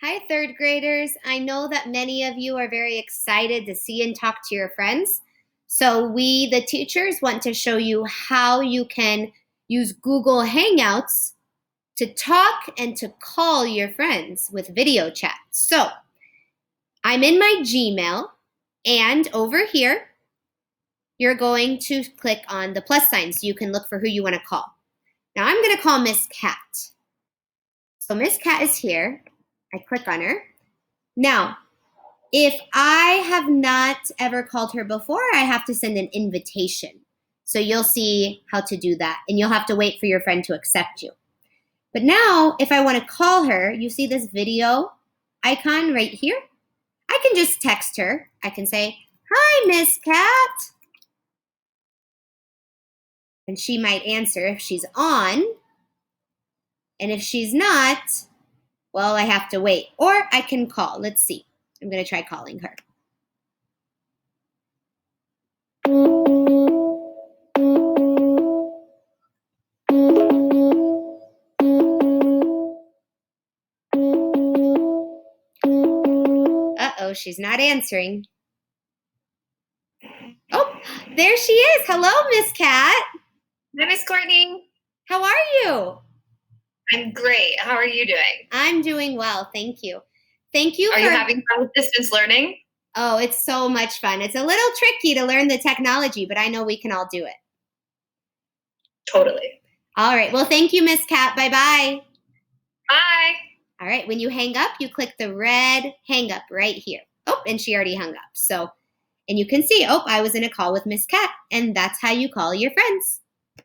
Hi, third graders. I know that many of you are very excited to see and talk to your friends. So we, the teachers, want to show you how you can use Google Hangouts to talk and to call your friends with video chat. So I'm in my Gmail, and over here, you're going to click on the plus sign so you can look for who you want to call. Now I'm going to call Miss Cat. So Miss Cat is here. I click on her. Now, if I have not ever called her before, I have to send an invitation. So you'll see how to do that, and you'll have to wait for your friend to accept you. But now, if I want to call her, you see this video icon right here? I can just text her. I can say, "Hi, Miss Cat." And she might answer if she's on. And if she's not, well, I have to wait. Or I can call. Let's see. I'm going to try calling her. Uh-oh, she's not answering. Oh, there she is. Hello, Miss Cat. Hi, Miss Courtney. How are you? I'm great. How are you doing? I'm doing well, thank you. Thank you. Are you having fun with distance learning? Oh, it's so much fun. It's a little tricky to learn the technology, but I know we can all do it. Totally. All right. Well, thank you, Miss Cat. Bye-bye. Bye. All right. When you hang up, you click the red hang up right here. Oh, and she already hung up. And you can see, oh, I was in a call with Miss Cat. And that's how you call your friends.